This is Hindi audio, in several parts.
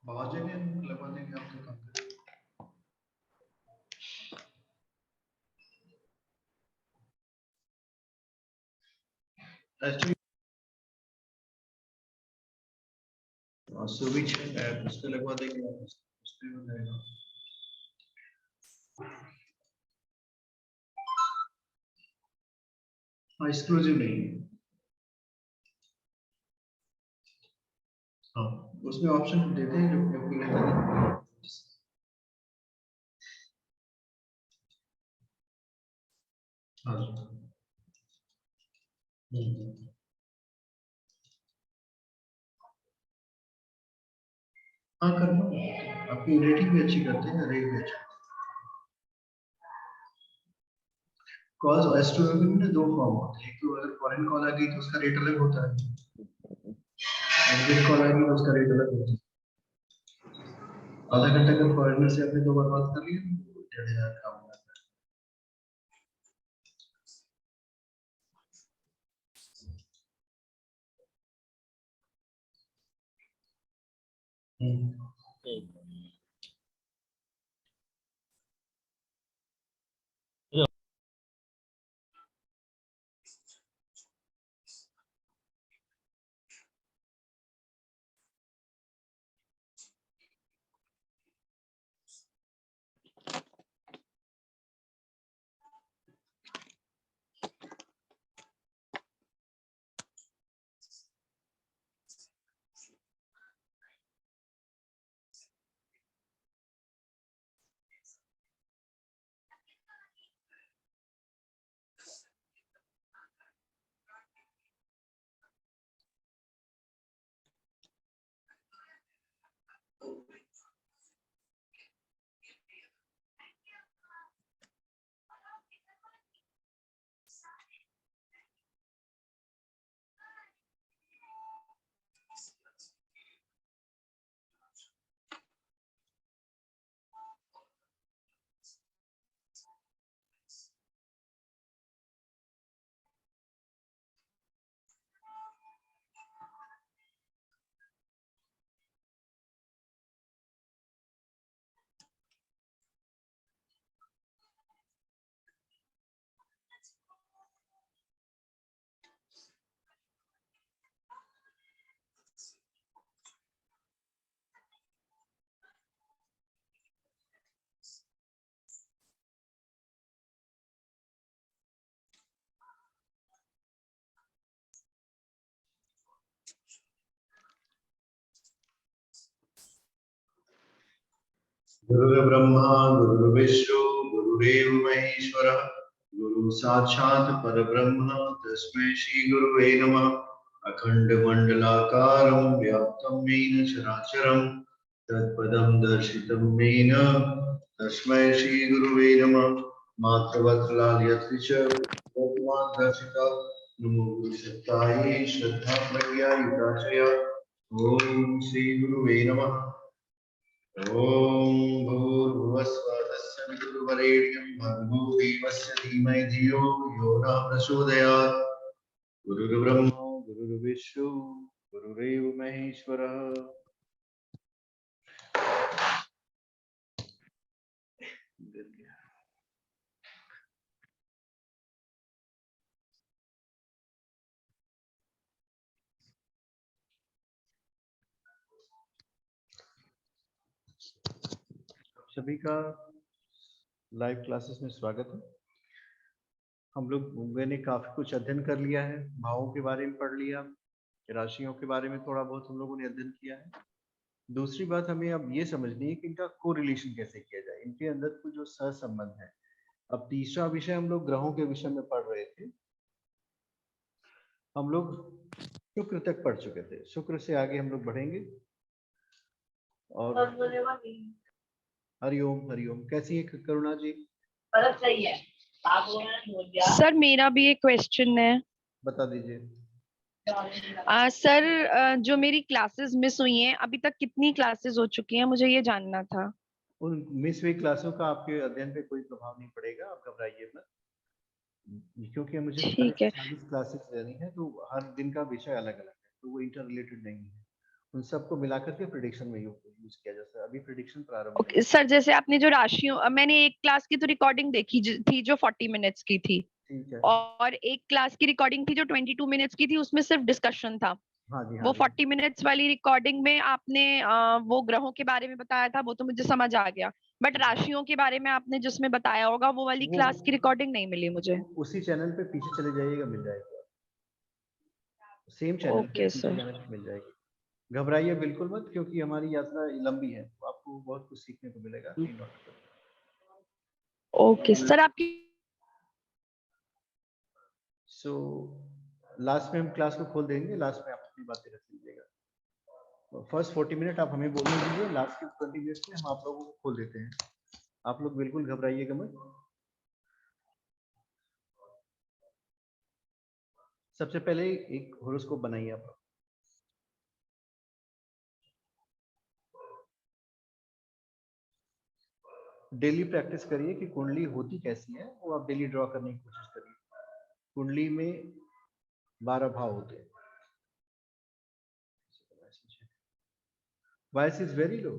बहुत जगह लगवा देंगे आपके काम पे। एक्चुअली स्विच ऐप उस पे लगवा देंगे, उस पे हो जाएगा। हाँ, एक्सक्लूसिव नहीं है। हाँ, उसमें ऑप्शन देते हैं जो आपको लेना है। हाँ हाँ, कर लो, आपकी रेटिंग भी अच्छी करते हैं, रेट भी अच्छा। कॉल्स एस्ट्रोनॉमी में दो फॉर्म होते हैं, एक तो अगर फॉरेन कॉल आ गई तो उसका रेट अलग होता है, इंडियन कॉल आ गई तो उसका रेट अलग होता है। आधा घंटा का फॉरेनर से आपने 2 बार बात कर लिया, 1500 का होगा। गुरुर्ब्रह्मा गुरुर्विष्णु गुरुदेव महेश्वरः, गुरु साक्षात् परब्रह्म तस्मै श्री गुरुवे नमः। अखण्डमण्डलाकारं व्याप्तं येन चराचरं तत्पदं दर्शितं येन तस्मै श्री गुरुवे नमः। मातृवत्सलालयस्य च लोकमान् दर्शिता नमो गुरुसत्तायै श्रद्धा प्रज्ञायुताशया। ओम श्री गुरुवे नमः। ओम भूर्भुवस्सुवः तस्य वितुर्वरेण्यं भर्गो देवस्य धीमहि धियो यो नः प्रचोदयात्। गुरुर्ब्रह्मा गुरुर्विष्णु गुरुरेव महेश्वरः। सभी का लाइव क्लासेस में स्वागत है। हम लोग ने काफी कुछ अध्ययन कर लिया है, भावों के बारे में पढ़ लिया, राशियों के बारे में थोड़ा बहुत हम लोगों ने अध्ययन किया है। दूसरी बात हमें अब ये समझनी है कि इनका कोरिलेशन कैसे किया जाए, इनके अंदर कुछ जो सहसंबंध है। अब तीसरा विषय हम लोग ग्रहों के विषय में पढ़ रहे थे। हम लोग शुक्र तक पढ़ चुके थे, शुक्र से आगे हम लोग बढ़ेंगे। और हरिओम हरिओम। कैसी है करुणा जी? सही है। सर मेरा भी एक क्वेश्चन है, बता दीजिए। सर जो मेरी क्लासेस मिस हुई हैं, अभी तक कितनी क्लासेस हो चुकी हैं, मुझे ये जानना था। उन मिस हुई क्लासों का आपके अध्ययन पे कोई प्रभाव नहीं पड़ेगा, आप घबराइए मत। क्योंकि मुझे ठीक है। 40 क्लासेस लेनी है, तो हर दिन का विषय अलग अलग है, तो वो इंटर रिलेटेड नहीं है। उन सबको मिलाकर के प्रिडिक्शन में यूज किया जाता है। अभी प्रिडिक्शन प्रारंभ नहीं ओके सर, जैसे आपने जो राशियों, मैंने एक क्लास की तो रिकॉर्डिंग देखी थी जो 40 मिनट्स की थी, ठीक है। और एक क्लास की रिकॉर्डिंग थी जो 22 मिनट्स की थी, उसमें सिर्फ डिस्कशन था। हाँ जी, हाँ वो जी। 40 मिनट्स वाली रिकॉर्डिंग में आपने वो ग्रहों के बारे में बताया था, वो तो मुझे समझ आ गया, बट राशियों के बारे में आपने जिसमें बताया होगा वो वाली वो क्लास की रिकॉर्डिंग नहीं मिली मुझे। उसी चैनल पे पीछे चले जाइएगा, मिल जाएगा। सेम चैनल पे ओके पीछे सर। जाने पे मिल जाएगी। घबराइए बिल्कुल मत, क्योंकि हमारी यात्रा लंबी है, तो आपको बहुत कुछ सीखने को मिलेगा इन ऑर्डर। ओके सर, आपकी सो लास्ट में हम क्लास को खोल देंगे, लास्ट में आप अपनी बातें रख लीजिएगा। फर्स्ट 40 मिनट आप हमें बोलने दीजिए, लास्ट के 20 मिनट में हम आप लोगों को खोल देते हैं। आप लोग बिल्कुल घबराइएगा मत। सबसे पहले एक होरोस्कोप बनाइए आप लोग। डेली प्रैक्टिस करिए कि कुंडली होती कैसी है, वो आप डेली ड्रॉ करने की कोशिश करिए। कुंडली में 12 भाव होते हैं। Voice is very low.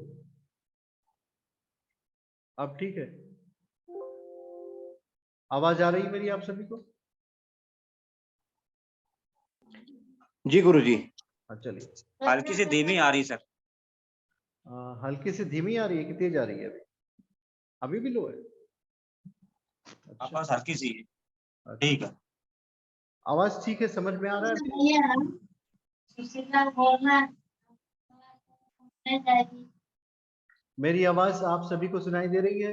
अब ठीक है, आवाज आ रही है मेरी आप सभी को? जी गुरुजी। हाँ चलिए। हल्की सी धीमी आ रही सर। हल्की से धीमी आ रही है कि तेज आ रही है? अभी भी लो है? अच्छा, आवाज हल्की सी है। अच्छा। ठीक है। आवाज ठीक है, समझ में आ रहा है? मेरी आवाज आप सभी को सुनाई दे रही है?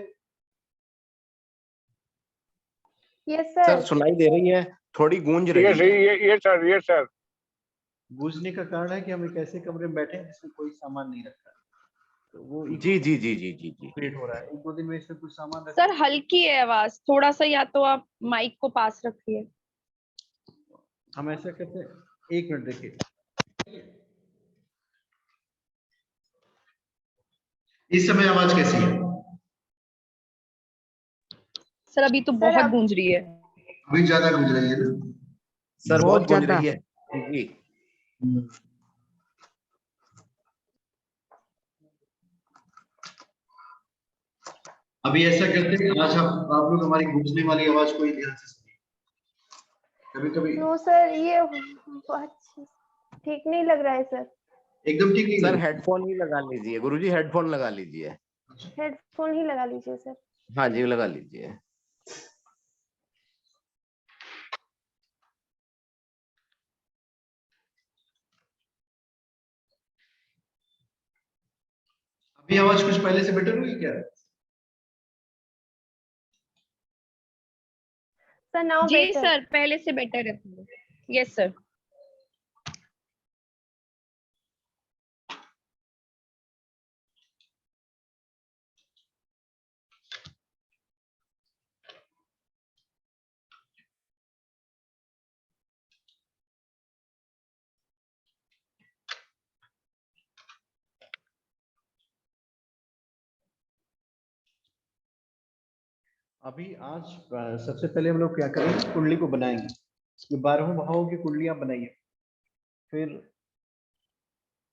Yes sir sir. सुनाई दे रही है, थोड़ी गूंज रही है। ये सर। गूंजने का कारण है कि हम एक ऐसे कमरे में बैठे हैं जिसमें कोई सामान नहीं रखा है, तो वो जी जी जी जी जी जी क्रिएट हो रहा है। 1-2 दिन में इसमें कुछ सामान रख। सर हल्की है आवाज, थोड़ा सा या तो आप माइक को पास रखिए। हम ऐसा करते हैं, 1 मिनट देखिए। इस समय आवाज कैसी है? सर अभी तो सर, बहुत अब गूंज रही है। अभी ज्यादा गूंज रही है ना? सर बहुत गूंज रही है जी। अभी ऐसा करते हैं, आज आप लोग हमारी गूंजने वाली आवाज को ही ध्यान से सुनिए। कभी कभी नो सर, ये ठीक नहीं लग रहा है सर। एकदम ठीक नहीं सर लग हेडफोन ही लगा लीजिए गुरुजी, हेडफोन लगा लीजिए। हेडफोन ही लगा लीजिए सर। हाँ जी लगा लीजिए। अभी आवाज कुछ पहले से बेटर हुई क्या? सर नाउ जी बेटर। सर, पहले से बेटर है। Yes sir. अभी आज सबसे पहले हम लोग क्या करेंगे, कुंडली को बनाएंगे। ये 12 भावों की कुंडलियां बनाइए, फिर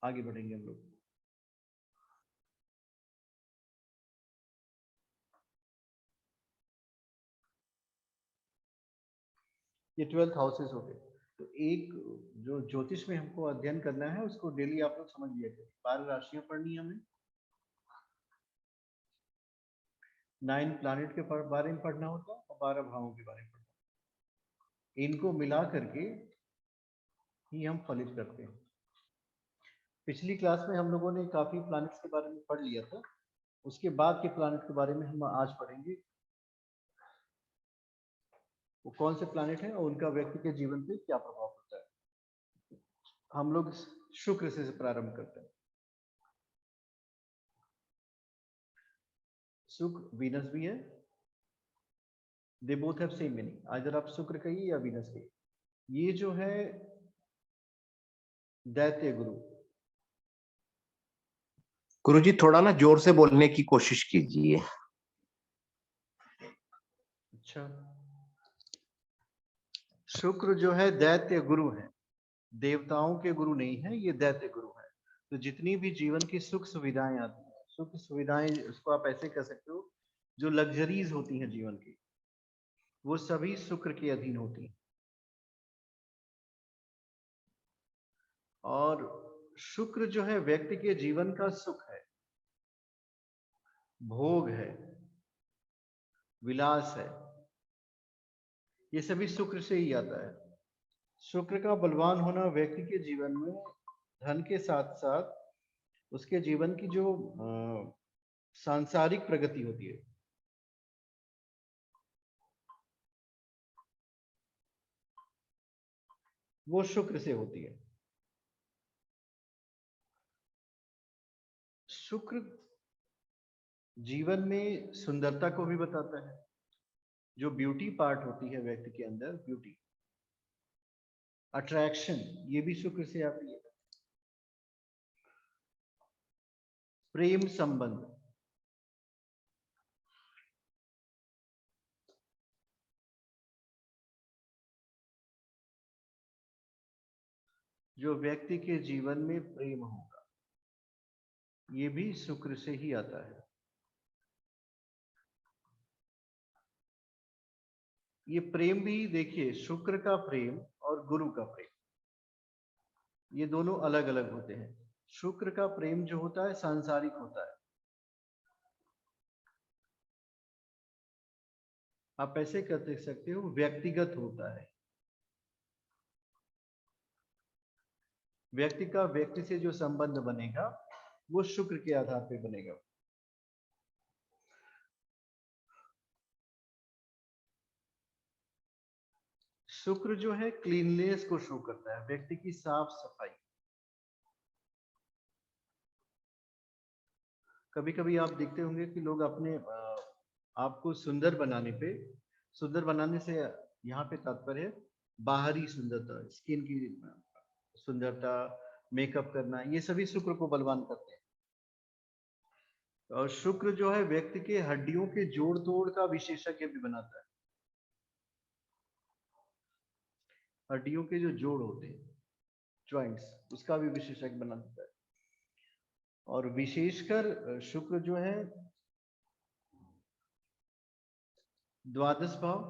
आगे बढ़ेंगे हम लोग। ये 12th हाउसेस हो गए। तो एक जो ज्योतिष में हमको अध्ययन करना है, उसको डेली आप लोग समझ लिया करिए। 12 राशियां पढ़नी है हमें, 9 प्लैनेट के बारे में पढ़ना होता है, और 12 भावों के बारे में पढ़ना होता है। इनको मिला करके ही हम फलित करते हैं। पिछली क्लास में हम लोगों ने काफी प्लैनेट्स के बारे में पढ़ लिया था। उसके बाद के प्लैनेट के बारे में हम आज पढ़ेंगे। वो कौन से प्लैनेट हैं और उनका व्यक्ति के जीवन पे क्या प्रभाव होता है। हम लोग शुक्र से प्रारंभ करते हैं। शुक्र वीनस भी है, they both have same meaning. इधर आप शुक्र कहिए या वीनस कहिए। ये जो है दैत्य गुरु। गुरुजी थोड़ा ना जोर से बोलने की कोशिश कीजिए। अच्छा, शुक्र जो है दैत्य गुरु है, देवताओं के गुरु नहीं है, ये दैत्य गुरु है। तो जितनी भी जीवन की सुख सुविधाएं आती हैं, सुख सुविधाएं उसको आप ऐसे कह सकते हो, जो लग्जरीज होती हैं जीवन की, वो सभी शुक्र के अधीन होती हैं। और शुक्र जो है व्यक्ति के जीवन का सुख है, भोग है, विलास है, ये सभी शुक्र से ही आता है। शुक्र का बलवान होना व्यक्ति के जीवन में धन के साथ साथ उसके जीवन की जो सांसारिक प्रगति होती है, वो शुक्र से होती है। शुक्र जीवन में सुंदरता को भी बताता है, जो ब्यूटी पार्ट होती है व्यक्ति के अंदर, ब्यूटी, अट्रैक्शन, ये भी शुक्र से आती है। प्रेम संबंध, जो व्यक्ति के जीवन में प्रेम होगा, ये भी शुक्र से ही आता है। ये प्रेम भी देखिए, शुक्र का प्रेम और गुरु का प्रेम, ये दोनों अलग अलग होते हैं। शुक्र का प्रेम जो होता है सांसारिक होता है, आप ऐसे कर देख सकते हो, व्यक्तिगत होता है। व्यक्ति का व्यक्ति से जो संबंध बनेगा वो शुक्र के आधार पे बनेगा। शुक्र जो है क्लीननेस को शो करता है, व्यक्ति की साफ सफाई। कभी कभी आप देखते होंगे कि लोग अपने आपको सुंदर बनाने पे, सुंदर बनाने से यहाँ पे तात्पर्य है बाहरी सुंदरता, स्किन की सुंदरता, मेकअप करना, ये सभी शुक्र को बलवान करते हैं। और शुक्र जो है व्यक्ति के हड्डियों के जोड़ तोड़ का विशेषज्ञ भी बनाता है। हड्डियों के जो जोड़ होते हैं, जॉइंट्स, उसका भी विशेषज्ञ बना देता है। और विशेषकर शुक्र जो है द्वादश भाव,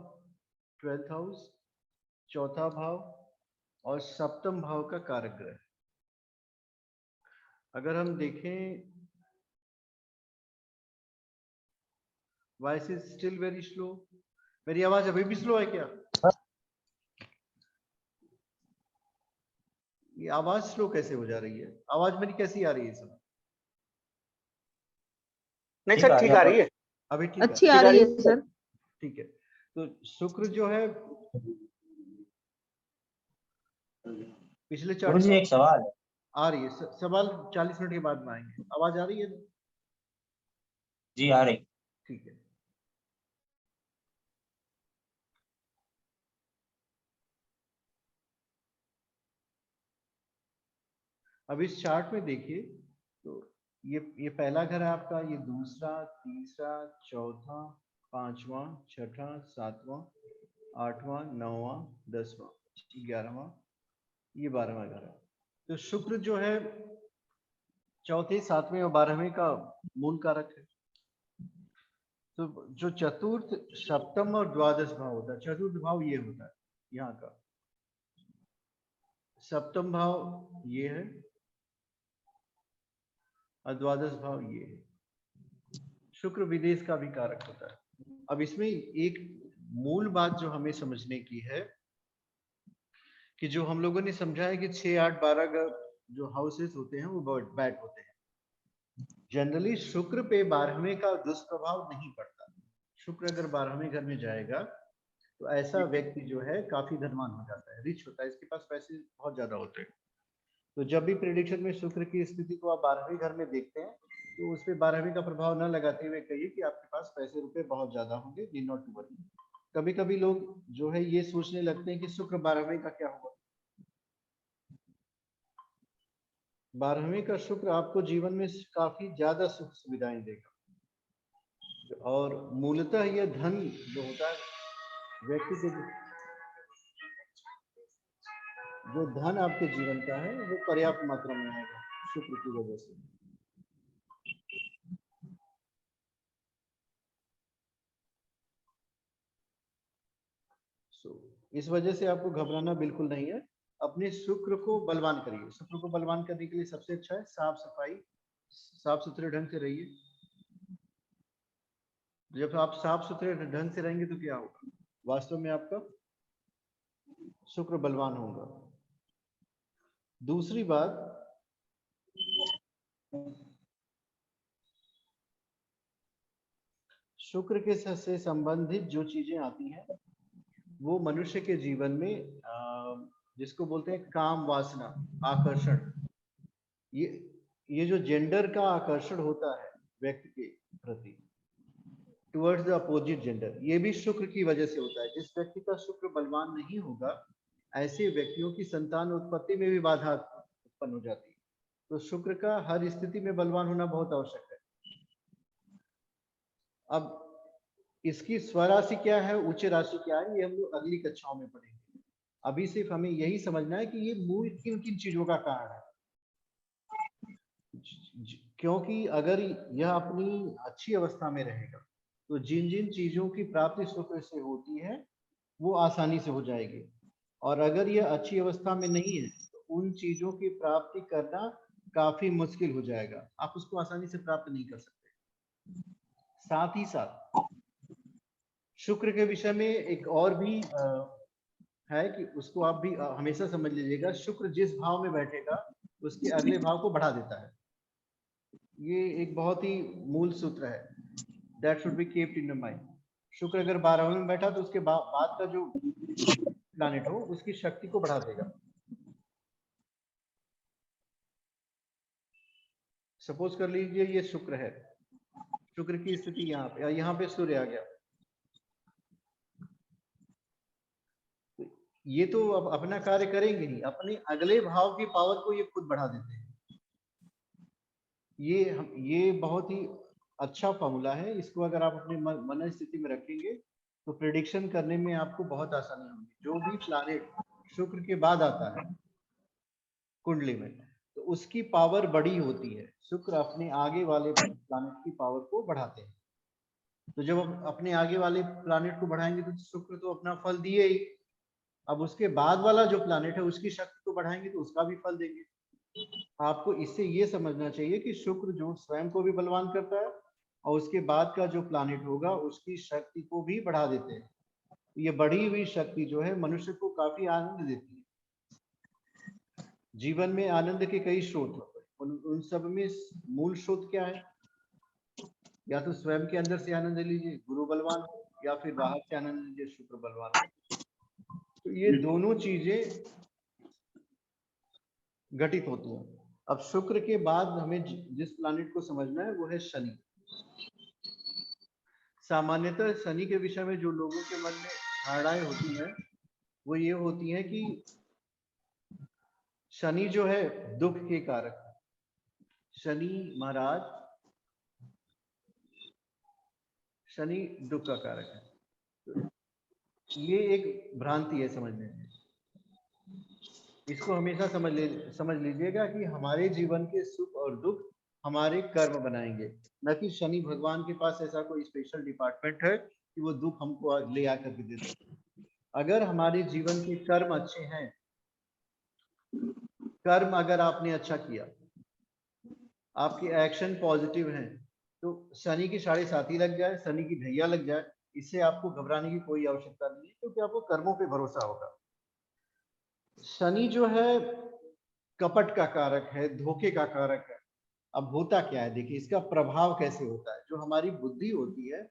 12th हाउस, चौथा भाव और सप्तम भाव का कारक ग्रह। अगर हम देखें, voice is still very slow. मेरी आवाज अभी भी स्लो है क्या? ये आवाज स्लो कैसे हो जा रही है? आवाज मेरी कैसी आ रही है सब? नहीं सर, ठीक आ रही है। अभी ठीक अच्छी आ रही है सर। ठीक है। तो शुक्र जो है पिछले 40 गुरुजी एक सवाल है। आ रही है, सवाल 40 मिनट के बाद में आएंगे। आवाज आ रही है? जी आ रही। ठीक है। अब इस चार्ट में देखिए, तो ये पहला घर है आपका, ये दूसरा, तीसरा, चौथा, पांचवा, छठा, सातवां, आठवां, नौवां, 10वां, 11वां, ये 12वां घर है। तो शुक्र जो है चौथे, सातवें और 12वें का मूल कारक है। तो जो चतुर्थ, सप्तम और द्वादश भाव होता है, चतुर्थ भाव ये होता है यहाँ का, सप्तम भाव ये है और द्वादश भाव ये है। शुक्र विदेश का भी कारक होता है। अब इसमें एक मूल बात जो हमें समझने की है कि जो हम लोगों ने समझा है कि 6, 8, 12 जो हाउसेस होते हैं वो बैड होते हैं। जनरली शुक्र पे 12वें का दुष्प्रभाव नहीं पड़ता। शुक्र अगर 12वें घर में जाएगा तो ऐसा व्यक्ति जो है काफी धनवान हो जाता है, रिच होता है, इसके पास पैसे बहुत ज्यादा होते हैं। तो जब भी प्रेडिक्शन में शुक्र की स्थिति को आप 12वें घर में देखते हैं तो उस पर 12वें का प्रभाव न लगाते हुए कहिए कि आपके पास पैसे रुपए बहुत ज्यादा होंगे, नीड नॉट टू वरी। कभी कभी लोग जो है ये सोचने लगते हैं कि शुक्र 12वें का क्या होगा। 12वें का शुक्र आपको जीवन में काफी ज्यादा सुख सुविधाएं देगा। और मूलतः यह धन जो होता है व्यक्ति के जो धन आपके जीवन का है वो पर्याप्त मात्रा में आएगा शुक्र की वजह से। इस वजह से आपको घबराना बिल्कुल नहीं है। अपने शुक्र को बलवान करिए। शुक्र को बलवान करने के लिए सबसे अच्छा है साफ सफाई, साफ सुथरे ढंग से रहिए। जब आप साफ सुथरे ढंग से रहेंगे तो क्या होगा, वास्तव में आपका शुक्र बलवान होगा। दूसरी बात, शुक्र के से संबंधित जो चीजें आती हैं वो मनुष्य के जीवन में जिसको बोलते हैं काम वासना, आकर्षण, ये जो जेंडर का आकर्षण होता है व्यक्ति के प्रति टुवर्ड्स द अपोजिट जेंडर, ये भी शुक्र की वजह से होता है। जिस व्यक्ति का शुक्र बलवान नहीं होगा ऐसे व्यक्तियों की संतान उत्पत्ति में भी बाधा उत्पन्न हो जाती है। तो शुक्र का हर स्थिति में बलवान होना बहुत आवश्यक है। अब इसकी स्वराशि क्या है, उच्च राशि क्या है, ये हम लोग अगली कक्षाओं में पढ़ेंगे। अभी सिर्फ हमें यही समझना है कि ये मूल किन किन चीजों का कारण है। क्योंकि अगर यह अपनी अच्छी अवस्था में रहेगा तो जिन जिन चीजों की प्राप्ति शुक्र से होती है वो आसानी से हो जाएगी, और अगर यह अच्छी अवस्था में नहीं है तो उन चीजों की प्राप्ति करना काफी मुश्किल हो जाएगा, आप उसको आसानी से प्राप्त नहीं कर सकते। साथ ही साथ शुक्र के विषय में एक और भी है कि उसको आप भी हमेशा समझ लीजिएगा, शुक्र जिस भाव में बैठेगा उसके अगले भाव को बढ़ा देता है। ये एक बहुत ही मूल सूत्र है, that should be kept in your mind. शुक्र अगर 12वें में बैठा तो उसके बाद का जो प्लैनेट हो उसकी शक्ति को बढ़ा देगा। सपोज कर लीजिए ये शुक्र है, शुक्र की स्थिति यहाँ पे सूर्य आ गया, ये तो अब अपना कार्य करेंगे नहीं, अपने अगले भाव की पावर को ये खुद बढ़ा देते हैं। ये बहुत ही अच्छा फॉर्मूला है, इसको अगर आप अपने मन स्थिति में रखेंगे तो प्रेडिक्शन करने में आपको बहुत आसानी होगी। जो भी प्लैनेट शुक्र के बाद आता है कुंडली में तो उसकी पावर बड़ी होती है। शुक्र अपने आगे वाले प्लैनेट की पावर को बढ़ाते हैं। तो जब हम अपने आगे वाले प्लैनेट को बढ़ाएंगे तो शुक्र तो अपना फल दिए ही, अब उसके बाद वाला जो प्लैनेट है उसकी शक्ति को बढ़ाएंगे तो उसका भी फल देंगे। आपको इससे ये समझना चाहिए कि शुक्र जो स्वयं को भी बलवान करता है और उसके बाद का जो प्लैनेट होगा उसकी शक्ति को भी बढ़ा देते हैं। ये बढ़ी हुई शक्ति जो है मनुष्य को काफी आनंद देती है। जीवन में आनंद के कई स्रोत होते हैं, उन सब में मूल स्रोत क्या है, या तो स्वयं के अंदर से आनंद लीजिए गुरु बलवान हो, या फिर बाहर से आनंद लीजिए शुक्र बलवान हो। तो ये दोनों चीजें घटित होती हैं। अब शुक्र के बाद हमें जिस प्लैनेट को समझना है वो है शनि। सामान्यतः शनि के विषय में जो लोगों के मन में धारणाएं होती हैं वो ये होती है कि शनि जो है दुख के कारक है। शनि महाराज, शनि दुख का कारक है। तो ये एक भ्रांति है समझने में। इसको हमेशा समझ लीजिएगा कि हमारे जीवन के सुख और दुख हमारे कर्म बनाएंगे, न कि शनि भगवान के पास ऐसा कोई स्पेशल डिपार्टमेंट है कि वो दुख हमको ले आकर के दे दे। अगर हमारे जीवन के कर्म अच्छे हैं, कर्म अगर आपने अच्छा किया, आपके एक्शन पॉजिटिव हैं, तो शनि की 7.5 लग जाए, शनि की ढैया लग जाए, इससे आपको घबराने की कोई आवश्यकता नहीं है, क्योंकि आपको कर्मों पे भरोसा होगा। शनि जो है कपट का कारक है, धोखे का कारक है। अब होता क्या है देखिए, इसका प्रभाव कैसे होता है। जो हमारी बुद्धि होती है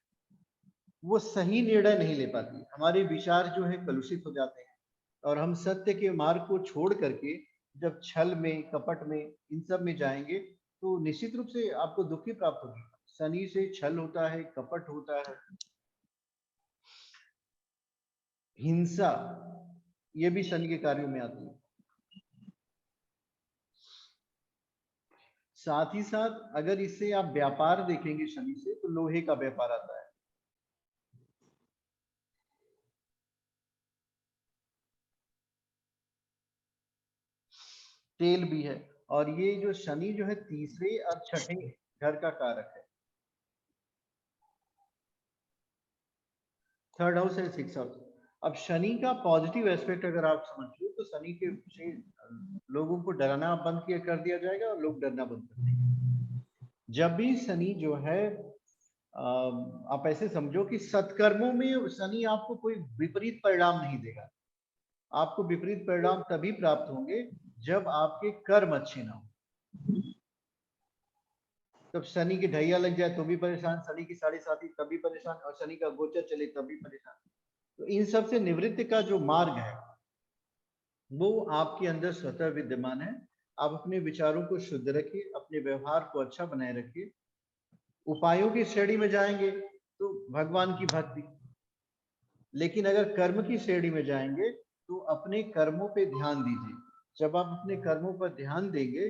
वो सही निर्णय नहीं ले पाती, हमारे विचार जो है कलुषित हो जाते हैं और हम सत्य के मार्ग को छोड़ करके जब छल में, कपट में, इन सब में जाएंगे तो निश्चित रूप से आपको दुख ही प्राप्त होगी। शनि से छल होता है, कपट होता है, हिंसा, ये भी शनि के कार्यों में आती है। साथ ही साथ अगर इससे आप व्यापार देखेंगे शनि से, तो लोहे का व्यापार आता है। तेल भी है। और ये जो शनि जो है तीसरे और छठे घर का कारक है, third house and six house. अब शनि का पॉजिटिव एस्पेक्ट अगर आप समझ लो तो शनि के से लोगों को डराना बंद किया कर दिया जाएगा और लोग डरना बंद कर देंगे। जब भी शनि जो है आप ऐसे समझो कि सत्कर्मों में शनि आपको कोई विपरीत परिणाम नहीं देगा। आपको विपरीत परिणाम तभी प्राप्त होंगे जब आपके कर्म अच्छे ना हो। तब शनि की ढैया लग जाए तो भी परेशान, शनि की साढ़े साथी तब भी परेशान, और शनि का गोचर चले तब भी परेशान। तो इन सब से निवृत्ति का जो मार्ग है वो आपके अंदर स्वतः विद्यमान है। आप अपने विचारों को शुद्ध रखिए, अपने व्यवहार को अच्छा बनाए रखिए। उपायों की श्रेणी में जाएंगे तो भगवान की भक्ति, लेकिन अगर कर्म की श्रेणी में जाएंगे तो अपने कर्मों पे ध्यान दीजिए। जब आप अपने कर्मों पर ध्यान देंगे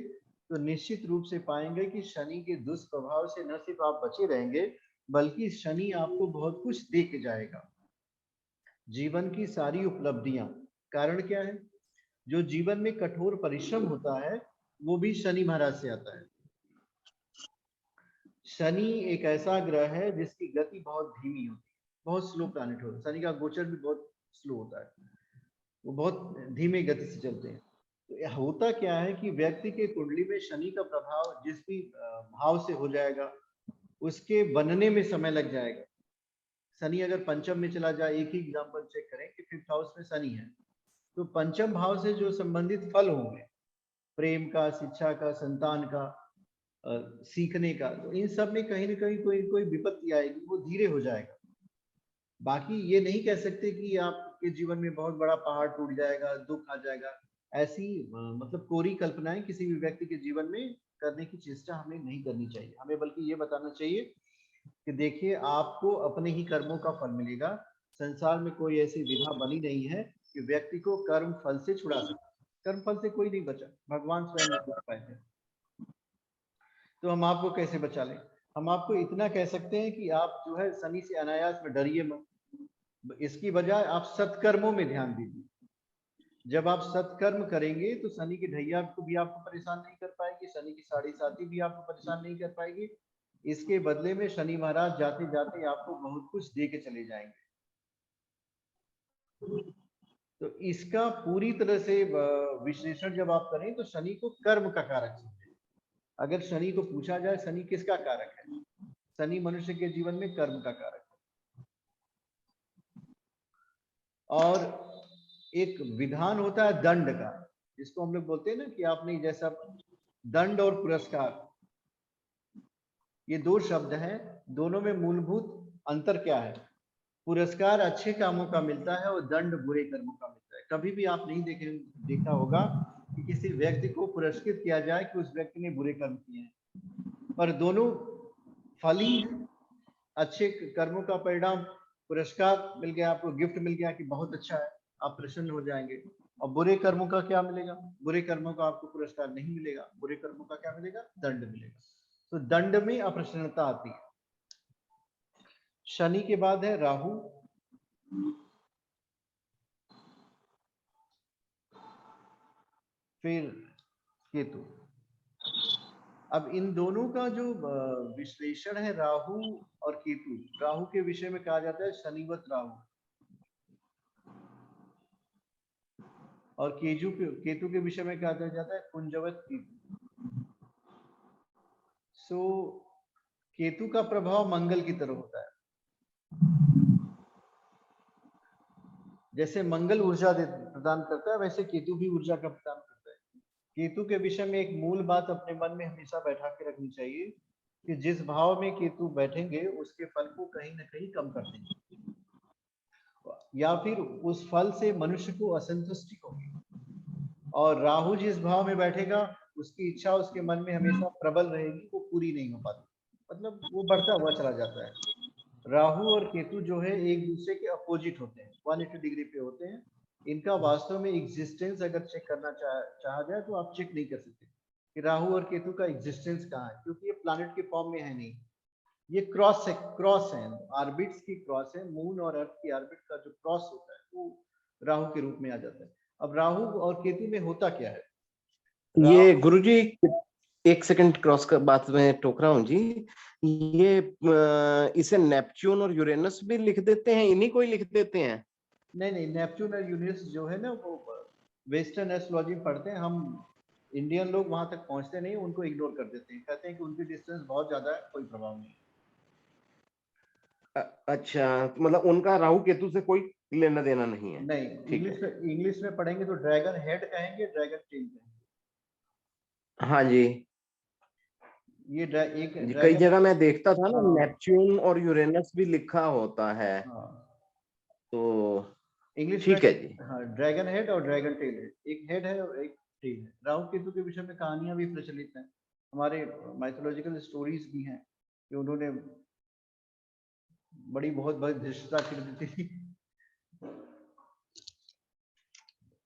तो निश्चित रूप से पाएंगे कि शनि के दुष्प्रभाव से न सिर्फ आप बचे रहेंगे बल्कि शनि आपको बहुत कुछ दे के जाएगा। जीवन की सारी उपलब्धियां, कारण क्या है? जो जीवन में कठोर परिश्रम होता है वो भी शनि महाराज से आता है। शनि एक ऐसा ग्रह है जिसकी गति बहुत धीमी होती है, बहुत स्लो प्लैनेट होता है। शनि का गोचर भी बहुत स्लो होता है, वो बहुत धीमे गति से चलते हैं। तो होता क्या है कि व्यक्ति के कुंडली में शनि का प्रभाव जिस भी भाव से हो जाएगा उसके बनने में समय लग जाएगा। शनि अगर पंचम में चला जाए, एक ही एग्जांपल चेक करें कि 5th हाउस में शनि है, तो पंचम भाव से जो संबंधित फल होंगे, प्रेम का, शिक्षा का, संतान का, सीखने का, तो इन सब में कहीं ना कहीं कोई कोई विपत्ति आएगी, वो धीरे हो जाएगा। बाकी ये नहीं कह सकते कि आपके जीवन में बहुत बड़ा पहाड़ टूट जाएगा, दुख आ जाएगा। ऐसी मतलब कोरी कल्पनाएं किसी भी व्यक्ति के जीवन में करने की चेष्टा हमें नहीं करनी चाहिए। हमें बल्कि ये बताना चाहिए कि देखिए आपको अपने ही कर्मों का फल मिलेगा। संसार में कोई ऐसी विधा बनी नहीं है कि व्यक्ति को कर्म फल से छुड़ा सके। कर्म फल से कोई नहीं बचा, भगवान स्वयं ने बचा पाए थे। तो हम आपको कैसे बचा लें? हम आपको इतना कह सकते हैं कि आप जो है शनि से अनायास में डरिए मत, इसकी बजाय आप सत्कर्मों में ध्यान दीजिए। जब आप सत्कर्म करेंगे तो शनि की ढैया को भी आपको परेशान नहीं कर पाएगी, शनि की साढ़े साथी भी आपको परेशान नहीं कर पाएगी। इसके बदले में शनि महाराज जाते जाते आपको बहुत कुछ दे के चले जाएंगे। तो इसका पूरी तरह से विश्लेषण जब आप करें तो शनि को कर्म का कारक समझें। अगर शनि को पूछा जाए शनि किसका कारक है, शनि मनुष्य के जीवन में कर्म का कारक है। और एक विधान होता है दंड का, जिसको हम लोग बोलते हैं ना कि आपने जैसा दंड और पुरस्कार, ये दो शब्द हैं, दोनों में मूलभूत अंतर क्या है? पुरस्कार अच्छे कामों का मिलता है और दंड बुरे कर्मों का मिलता है। कभी भी आप नहीं देखा होगा कि किसी व्यक्ति को पुरस्कृत किया जाए कि उस व्यक्ति ने बुरे कर्म किए हैं, पर दोनों फल ही है। अच्छे कर्मों का परिणाम पुरस्कार मिल गया, आपको गिफ्ट मिल गया कि बहुत अच्छा है, आप प्रसन्न हो जाएंगे। और बुरे कर्मों का क्या मिलेगा? बुरे कर्मों का आपको पुरस्कार नहीं मिलेगा, बुरे कर्मों का क्या मिलेगा? दंड मिलेगा। तो दंड में अप्रसन्नता आती है। शनि के बाद है राहु, फिर केतु। अब इन दोनों का जो विश्लेषण है राहु और केतु, राहु के विषय में कहा जाता है शनिवत राहु, और केतु के विषय में कहा जाता है कुंजवत केतु। सो केतु का प्रभाव मंगल की तरह होता है। जैसे मंगल ऊर्जा प्रदान करता है वैसे केतु भी ऊर्जा का प्रदान करता है। केतु के विषय में एक मूल बात अपने मन में हमेशा बैठा के रखनी चाहिए कि जिस भाव में केतु बैठेंगे उसके फल को कहीं ना कहीं कम कर देंगे, या फिर उस फल से मनुष्य को असंतुष्टि होगी। और राहु जिस भाव में बैठेगा उसकी इच्छा उसके मन में हमेशा प्रबल रहेगी, वो पूरी नहीं हो पाती, मतलब वो बढ़ता हुआ चला जाता है। राहु और केतु जो है एक दूसरे के अपोजिट होते हैं, 180 डिग्री पे होते हैं। इनका वास्तव में एग्जिस्टेंस अगर चेक करना चाहा जाए तो आप चेक नहीं कर सकते कि राहु और केतु का एग्जिस्टेंस कहाँ है, क्योंकि ये प्लैनेट के फॉर्म में है नहीं। ये क्रॉस है, ऑर्बिट्स की क्रॉस है। मून और अर्थ की ऑर्बिट का जो क्रॉस होता है वो राहु के रूप में आ जाता है। अब राहु और केतु में होता क्या है? ये गुरुजी एक सेकंड क्रॉस कर बात में टोक रहा हूँ जी। ये इसे नेपच्यून और यूरेनस भी लिख देते हैं, इन्हीं को ही लिख देते हैं? नहीं नहीं, नेपच्यून और यूरेनस जो है ना वो वेस्टर्न एस्ट्रोलॉजी पढ़ते हैं हम, इंडियन लोग वहां तक पहुंचते नहीं, उनको इग्नोर कर देते हैं, कहते हैं कि उनकी डिस्टेंस बहुत ज्यादा है, कोई प्रभाव नहीं। अच्छा, तो मतलब उनका राहु केतु से कोई लेना देना नहीं है? नहीं, ठीक है। इंग्लिश में पढ़ेंगे तो ड्रैगन हेड कहेंगे, ड्रैगन टेल कहेंगे। हाँ जी ये एक जी, कई ड्रैगन, जगह मैं देखता था ना हाँ नेपच्यून और यूरेनस भी लिखा होता है, हाँ, तो इंग्लिश में ठीक है जी। हाँ, ड्रैगन हेड और ड्रैगन टेल है, एक हेड है और एक टेल है। राहु केतु के विषय में कहानियां भी प्रचलित हैं, हमारे माइथोलॉजिकल स्टोरीज भी हैं कि उन्होंने बड़ी बहुत बड़ी धृष्टता कर दी थी,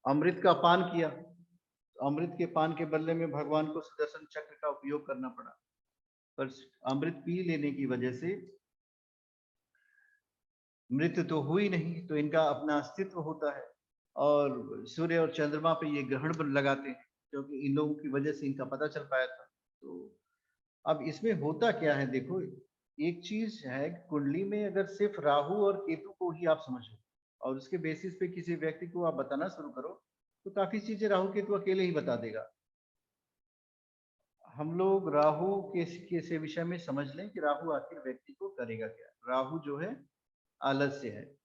अमृत का पान किया, तो अमृत के पान के बदले में भगवान को सुदर्शन चक्र का उपयोग करना पड़ा, पर अमृत पी लेने की वजह से मृत्यु तो हुई नहीं, तो इनका अपना अस्तित्व होता है, और सूर्य और चंद्रमा पे ये ग्रहण लगाते हैं, क्योंकि इन लोगों की वजह से इनका पता चल पाया था। तो अब इसमें होता क्या है, देखो एक चीज है, कुंडली में अगर सिर्फ राहु और केतु को ही आप समझो और उसके बेसिस पे किसी व्यक्ति को आप बताना शुरू करो, तो काफी चीजें राहु केतु अकेले ही बता देगा। हम लोग राहु के से विषय में समझ लें कि राहु आखिर व्यक्ति को करेगा क्या। राहु जो है आलस्य है,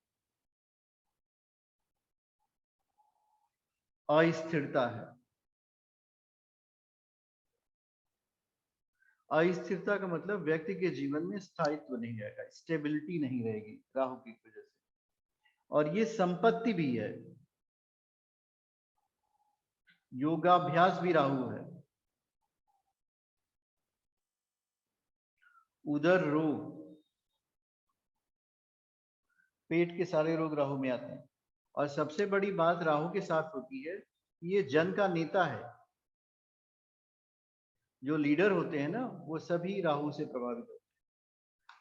अस्थिरता है। अस्थिरता का मतलब व्यक्ति के जीवन में स्थायित्व नहीं रहेगा, स्टेबिलिटी नहीं रहेगी राहु की वजह से, और ये संपत्ति भी है, योगाभ्यास भी राहु है। उदर रोग, पेट के सारे रोग राहु में आते हैं, और सबसे बड़ी बात राहु के साथ होती है, ये जन का नेता है, जो लीडर होते हैं ना वो सभी राहु से प्रभावित होते हैं।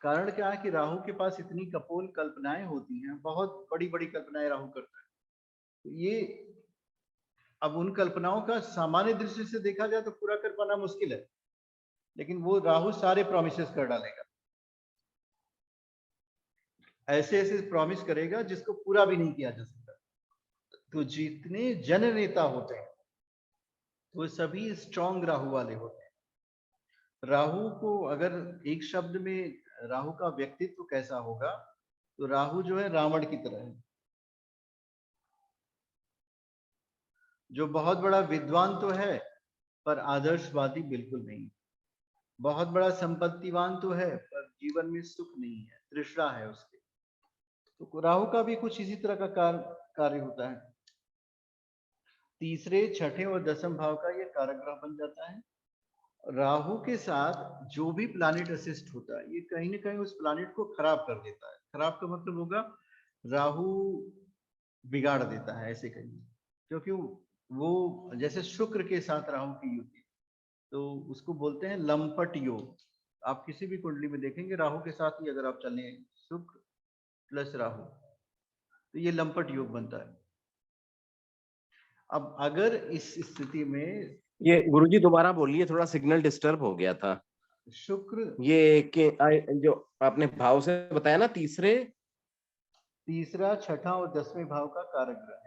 कारण क्या है कि राहु के पास इतनी कपोल कल्पनाएं होती हैं, बहुत बड़ी बड़ी कल्पनाएं राहु करता है, तो ये अब उन कल्पनाओं का सामान्य दृष्टि से देखा जाए तो पूरा कर पाना मुश्किल है, लेकिन वो राहु सारे प्रॉमिसेस कर डालेगा, ऐसे ऐसे प्रॉमिस करेगा जिसको पूरा भी नहीं किया जा सकता। तो जितने जन नेता होते हैं वो सभी स्ट्रॉन्ग राहु वाले होते हैं। राहु को अगर एक शब्द में राहु का व्यक्तित्व कैसा होगा, तो राहु जो है रावण की तरह है, जो बहुत बड़ा विद्वान तो है पर आदर्शवादी बिल्कुल नहीं, बहुत बड़ा संपत्तिवान तो है पर जीवन में सुख नहीं है, तृष्णा है उसके। तो राहु का भी कुछ इसी तरह का कार्य होता है। तीसरे, छठे और दसम भाव का ये कारक ग्रह बन जाता है। राहु के साथ जो भी प्लैनेट असिस्ट होता है, ये कहीं ना कहीं उस प्लैनेट को खराब कर देता है। खराब का मतलब होगा राहु बिगाड़ देता है, ऐसे कहीं, क्योंकि वो जैसे शुक्र के साथ राहु की युति, तो उसको बोलते हैं लंपट योग। आप किसी भी कुंडली में देखेंगे राहु के साथ ही अगर आप चलें, शुक्र प्लस राहु, तो ये लंपट योग बनता है। अब अगर इस स्थिति में, ये गुरुजी दोबारा बोलिए, थोड़ा सिग्नल डिस्टर्ब हो गया था। शुक्र, ये कि जो आपने भाव से बताया ना, तीसरा, छठा और 10वें भाव का कारक ग्रह है।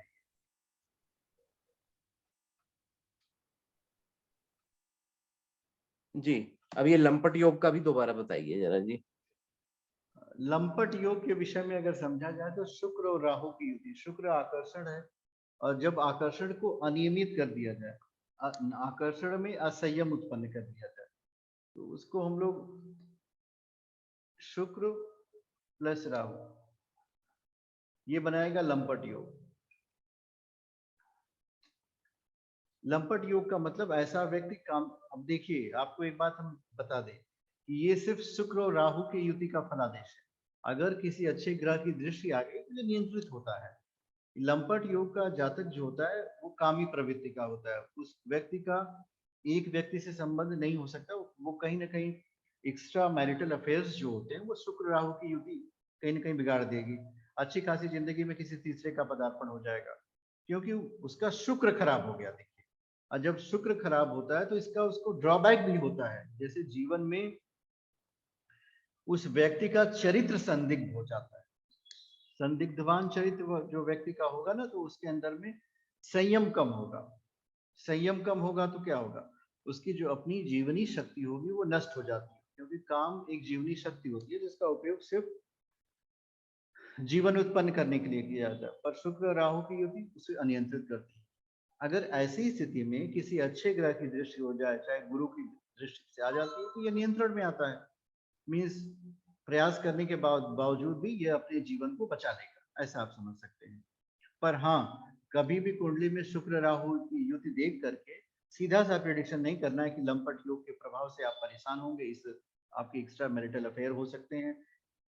जी, अब ये लंपट योग का भी दोबारा बताइए जरा जी। लंपट योग के विषय में अगर समझा जाए तो शुक्र और राहु की युति, शुक्र आकर्षण है, और जब आकर्षण को अनियमित कर दिया जाए, आकर्षण में असंयम उत्पन्न कर दिया जाए, तो उसको हम लोग शुक्र प्लस राहु ये बनाएगा लंपट योग। लंपट योग का मतलब ऐसा व्यक्ति काम, अब देखिए आपको एक बात हम बता दें कि ये सिर्फ शुक्र और राहु की युति का फलादेश है। अगर किसी अच्छे ग्रह की दृष्टि आ गई तो ये नियंत्रित होता है। लंपट योग का जातक जो होता है वो कामी प्रवृत्ति का होता है, उस व्यक्ति का एक व्यक्ति से संबंध नहीं हो सकता, वो कहीं ना कहीं एक्स्ट्रा मैरिटल अफेयर्स जो होते हैं वो शुक्र राहु की युति कहीं ना कहीं बिगाड़ देगी। अच्छी खासी जिंदगी में किसी तीसरे का पदार्पण हो जाएगा, क्योंकि उसका शुक्र खराब हो गया। देखिए और जब शुक्र खराब होता है तो इसका उसको ड्रॉबैक भी होता है, जैसे जीवन में उस व्यक्ति का चरित्र संदिग्ध हो जाता है। संदिग्धवान चरित्र जो व्यक्ति का होगा ना, तो उसके अंदर में संयम कम होगा। संयम कम होगा तो क्या होगा, उसकी जो अपनी जीवनी शक्ति होगी वो नष्ट हो जाती है, क्योंकि काम एक जीवनी शक्ति होती है जिसका उपयोग सिर्फ जीवन उत्पन्न करने के लिए किया जाता है, पर शुक्र राहु की युति उसे अनियंत्रित करती है। अगर ऐसी स्थिति में किसी अच्छे ग्रह की दृष्टि हो जाए, चाहे गुरु की दृष्टि से आ जाती है, तो ये नियंत्रण में आता है। मीन्स प्रयास करने के बावजूद भी ये अपने जीवन को बचा लेगा, ऐसा आप समझ सकते हैं। पर हाँ, कभी भी कुंडली में शुक्र राहु की युति देख करके सीधा सा प्रेडिक्शन नहीं करना है कि लंपट योग के प्रभाव से आप परेशान होंगे, इस आपके एक्स्ट्रा मैरिटल अफेयर हो सकते हैं।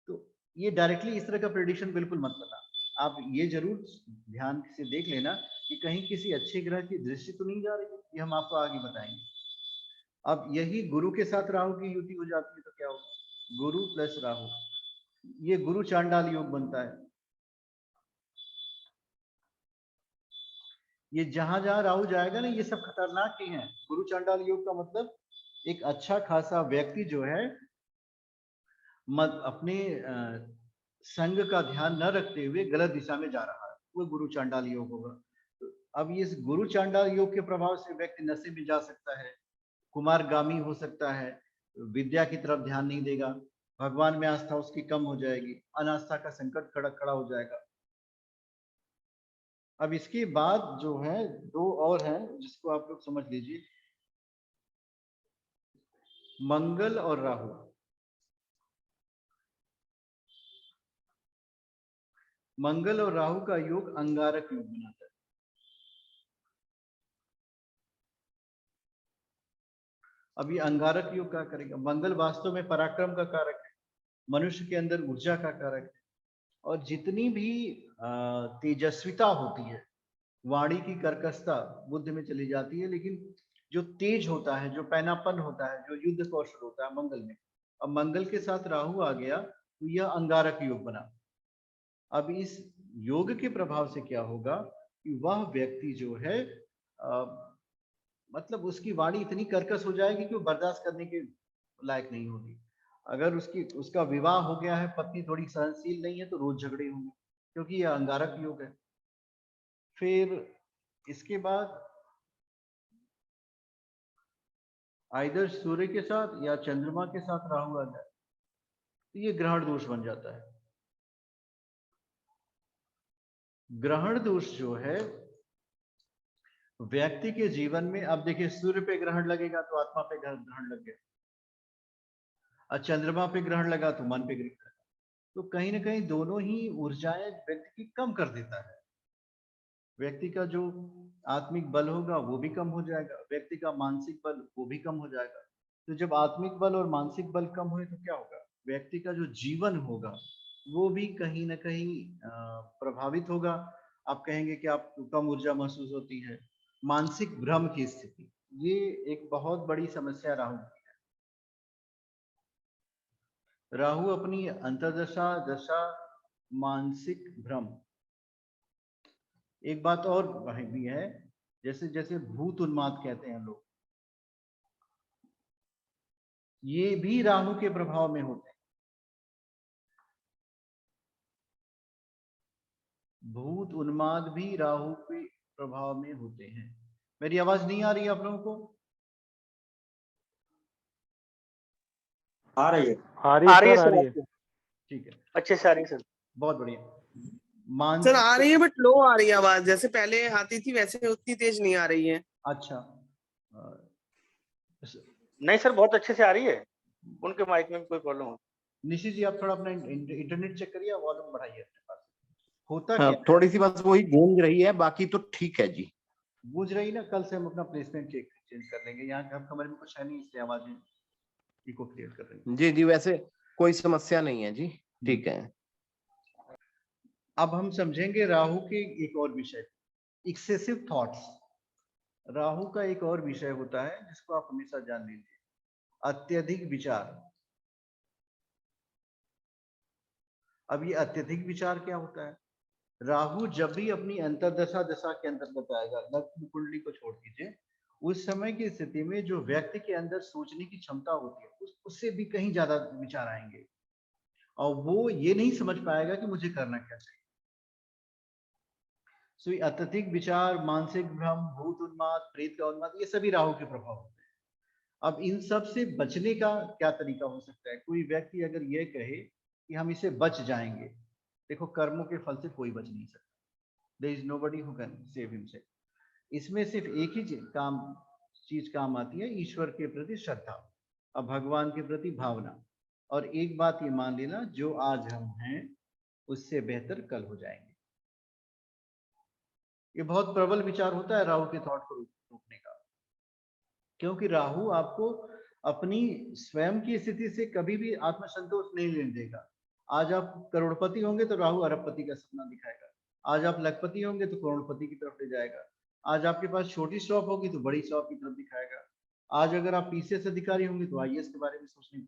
तो ये डायरेक्टली इस तरह का प्रेडिक्शन बिल्कुल मत करना। आप ये जरूर ध्यान से देख लेना कि कहीं किसी अच्छे ग्रह की दृष्टि तो नहीं जा रही है, ये हम आपको आगे बताएंगे। अब यही गुरु के साथ राहु की युति हो जाती है तो क्या होगा, गुरु प्लस राहु, ये गुरु चांडाल योग बनता है। ये जहां जहां राहु जाएगा ना, ये सब खतरनाक ही हैं। गुरु चांडाल योग का मतलब एक अच्छा खासा व्यक्ति जो है अपने संग का ध्यान न रखते हुए गलत दिशा में जा रहा है, वो गुरु चांडाल योग होगा। तो अब इस गुरु चांडाल योग के प्रभाव से व्यक्ति नशे में जा सकता है, कुमारगामी हो सकता है, विद्या की तरफ ध्यान नहीं देगा, भगवान में आस्था उसकी कम हो जाएगी, अनास्था का संकट खड़ा हो जाएगा। अब इसके बाद जो है दो और हैं जिसको आप लोग समझ लीजिए, मंगल और राहु। मंगल और राहु का योग अंगारक योग बनाता है। अब ये अंगारक योग क्या करेगा, मंगल वास्तव में पराक्रम का कारक है, मनुष्य के अंदर ऊर्जा का कारक है, और जितनी भी तेजस्विता होती है, वाणी की कर्कशता बुद्ध में चली जाती है, लेकिन जो तेज होता है, जो पैनापन होता है, जो युद्ध कौशल होता है मंगल में। अब मंगल के साथ राहु आ गया तो यह अंगारक योग बना। अब इस योग के प्रभाव से क्या होगा कि वह व्यक्ति जो है मतलब उसकी वाणी इतनी कर्कश हो जाएगी कि वो बर्दाश्त करने के लायक नहीं होगी। अगर उसका विवाह हो गया है, पत्नी थोड़ी सहनशील नहीं है, तो रोज झगड़े होंगे, क्योंकि यह अंगारक योग है। फिर इसके बाद आइदर सूर्य के साथ या चंद्रमा के साथ राहु आ जाए तो ये ग्रहण दोष बन जाता है। ग्रहण दोष जो है व्यक्ति के जीवन में, अब देखिए सूर्य पे ग्रहण लगेगा तो आत्मा पे ग्रहण लग गया, और चंद्रमा पे ग्रहण लगा तो मन पे ग्रहण लगा, तो कहीं ना कहीं दोनों ही ऊर्जाएं व्यक्ति की कम कर देता है। व्यक्ति का जो आत्मिक बल होगा वो भी कम हो जाएगा, व्यक्ति का मानसिक बल वो भी कम हो जाएगा। तो जब आत्मिक बल और मानसिक बल कम हुए तो क्या होगा, व्यक्ति का जो जीवन होगा वो भी कहीं ना कहीं प्रभावित होगा। आप कहेंगे कि आपको कम ऊर्जा महसूस होती है, मानसिक भ्रम की स्थिति, ये एक बहुत बड़ी समस्या राहु की है। राहु अपनी अंतर्दशा, दशा, मानसिक भ्रम। एक बात और भी है, जैसे जैसे भूत उन्माद कहते हैं लोग, ये भी राहु के प्रभाव में होते हैं। भूत उन्माद भी राहु के प्रभाव में होते हैं। मेरी आवाज नहीं आ रही है आप लोगों को? आ रही है। आ रही है। ठीक है, अच्छे से आ रही है सर। बहुत बढ़िया। सर आ रही है, बट लो आ रही है आवाज, जैसे पहले आती थी वैसे उतनी तेज नहीं आ रही है। अच्छा, नहीं सर, बहुत अच्छे से आ रही है, उनके माइक में कोई प्रॉब्लम हो। निशी जी आप थोड़ा अपना इंटरनेट चेक करिए, वॉल्यूम बढ़ाइए अपने पास। होता हाँ, क्या, थोड़ी सी बस वही गूंज रही है, बाकी तो ठीक है जी। गूंज रही ना, कल से हम अपना प्लेसमेंट चेंज कर लेंगे। यहाँ कमरे में कुछ है नहीं, इसलिए आवाजें इको क्रिएट कर रही है। जी जी, वैसे कोई समस्या नहीं है जी, ठीक है। अब हम समझेंगे राहु के एक और विषय, एक्सेसिव थॉट्स। राहु का एक और विषय होता है जिसको आप हमेशा जान लीजिए, अत्यधिक विचार। अब ये अत्यधिक विचार क्या होता है, राहु जब भी अपनी अंतर्दशा दशा के अंतर्गत आएगा, लग्न कुंडली को छोड़ दीजिए, उस समय की स्थिति में जो व्यक्ति के अंदर सोचने की क्षमता होती है उससे भी कहीं ज्यादा विचार आएंगे और वो ये नहीं समझ पाएगा कि मुझे करना क्या चाहिए। सो ये अत्यधिक विचार, मानसिक भ्रम, भूत उन्माद, प्रेत का उन्माद, ये सभी राहु के प्रभाव होते हैं। अब इन सब से बचने का क्या तरीका हो सकता है? कोई व्यक्ति अगर ये कहे कि हम इसे बच जाएंगे, देखो कर्मों के फल से कोई बच नहीं सकता। There is nobody who can save himself. इसमें सिर्फ एक ही चीज काम आती है, ईश्वर के प्रति श्रद्धा और भगवान के प्रति भावना। और एक बात ये मान लेना, जो आज हम हैं उससे बेहतर कल हो जाएंगे। ये बहुत प्रबल विचार होता है राहु के थॉट को रोकने का, क्योंकि राहु आपको अपनी स्वयं की स्थिति से कभी भी आत्मसंतोष नहीं लेने देगा। आज आप करोड़पति होंगे तो राहु अरबपति का सपना दिखाएगा, आज आप लखपति होंगे तो करोड़पति की तरफ ले जाएगा, आज आपके पास छोटी शॉप होगी तो बड़ी शॉप की तरफ दिखाएगा, आज अगर आप पीसीएस अधिकारी होंगे तो आईएएस के बारे में सोचने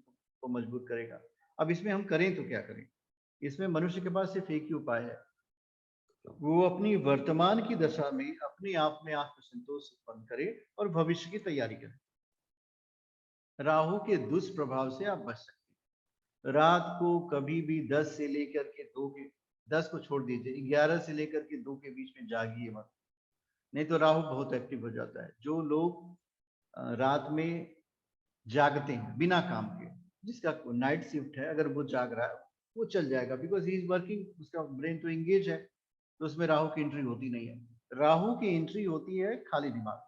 को मजबूर करेगा। अब इसमें हम करें तो क्या करें? इसमें मनुष्य के पास सिर्फ एक ही उपाय है, वो अपनी वर्तमान की दशा में अपने आप में आत्मसंतोष उत्पन्न करे और भविष्य की तैयारी करे। राहु के दुष्प्रभाव से आप बच सकते हैं। रात को कभी भी 10 से लेकर के 2 के 10 को छोड़ दीजिए, 11 से लेकर के 2 के बीच में जागिए मत, नहीं तो राहु बहुत एक्टिव हो जाता है। जो लोग रात में जागते हैं बिना काम के, जिसका नाइट शिफ्ट है, अगर वो जाग रहा है वो चल जाएगा, बिकॉज ही इज वर्किंग, उसका ब्रेन तो एंगेज है, तो उसमें राहु की एंट्री होती नहीं है। राहु की एंट्री होती है खाली दिमाग में।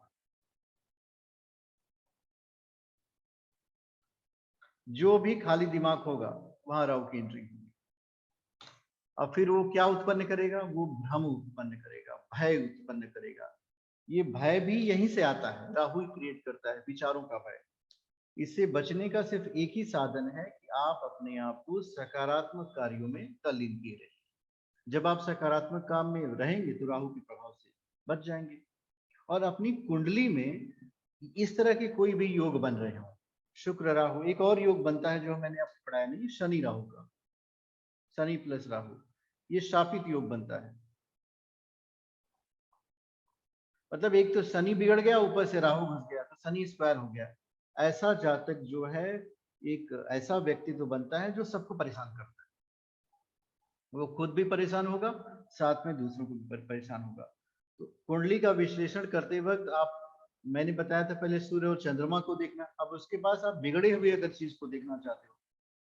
जो भी खाली दिमाग होगा वहां राहु की एंट्री होगी। अब फिर वो क्या उत्पन्न करेगा? वो भ्रम उत्पन्न करेगा, भय उत्पन्न करेगा। ये भय भी यहीं से आता है, राहु ही क्रिएट करता है विचारों का भय। इससे बचने का सिर्फ एक ही साधन है कि आप अपने आप को सकारात्मक कार्यों में तल्लीन किए रहें। जब आप सकारात्मक काम में रहेंगे तो राहु के प्रभाव से बच जाएंगे। और अपनी कुंडली में इस तरह के कोई भी योग बन रहे हो, शुक्र राहु, एक और योग बनता है जो मैंने आपको पढ़ाया नहीं, शनि राहु का, शनि प्लस राहु, ये शापित योग बनता है। मतलब एक तो शनि बिगड़ गया, ऊपर से राहु घुस गया, तो शनि स्क्वायर हो गया। ऐसा जातक जो है, एक ऐसा व्यक्ति तो बनता है जो सबको परेशान करता है। वो खुद भी परेशान होगा, साथ में दूसरों को भी परेशान होगा। तो कुंडली का विश्लेषण करते वक्त आप, मैंने बताया था पहले सूर्य और चंद्रमा को देखना, अब उसके पास आप बिगड़े हुए अगर चीज को देखना चाहते हो,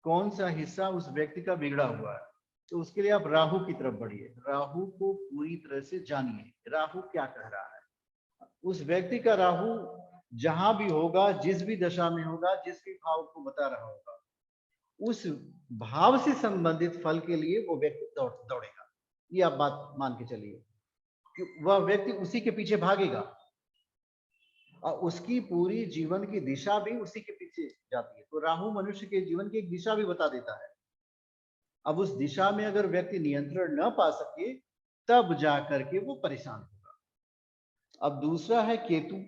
कौन सा हिस्सा उस व्यक्ति का बिगड़ा हुआ है, तो उसके लिए आप राहु की तरफ बढ़िए, राहु को पूरी तरह से जानिए, राहु क्या कह रहा है। उस व्यक्ति का राहु जहां भी होगा, जिस भी दशा में होगा, जिस भी भाव को बता रहा होगा, उस भाव से संबंधित फल के लिए वो व्यक्ति दौड़ेगा। ये आप बात मान के चलिए कि वह व्यक्ति उसी के पीछे भागेगा और उसकी पूरी जीवन की दिशा भी उसी के पीछे जाती है। तो राहु मनुष्य के जीवन की एक दिशा भी बता देता है। अब उस दिशा में अगर व्यक्ति नियंत्रण न पा सके, तब जा करके वो परेशान होगा। अब दूसरा है केतु,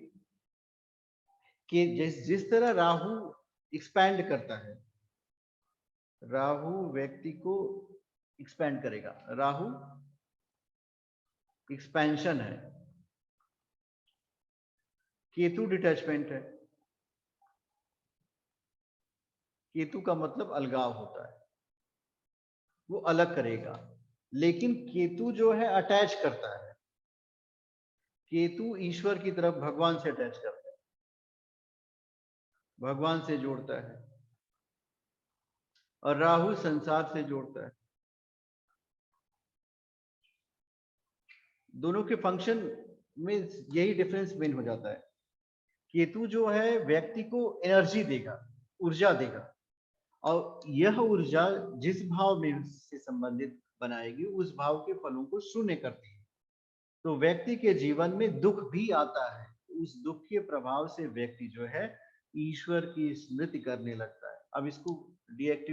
कि जिस तरह राहु एक्सपैंड करता है, राहु व्यक्ति को एक्सपैंड करेगा, राहु एक्सपेंशन है, केतु डिटैचमेंट है। केतु का मतलब अलगाव होता है, वो अलग करेगा। लेकिन केतु जो है अटैच करता है, केतु ईश्वर की तरफ, भगवान से अटैच करता है, भगवान से जोड़ता है, और राहु संसार से जोड़ता है। दोनों के फंक्शन में यही डिफरेंस मेन हो जाता है। केतु जो है व्यक्ति को एनर्जी देगा, ऊर्जा देगा, और यह ऊर्जा जिस भाव में से संबंधित बनाएगी, उस भाव के फलों को शून्य करती है। तो व्यक्ति के जीवन में दुख भी आता है, उस दुख के प्रभाव से व्यक्ति जो है ईश्वर की स्मृति करने लगता है। अब इसको डीएक्टिव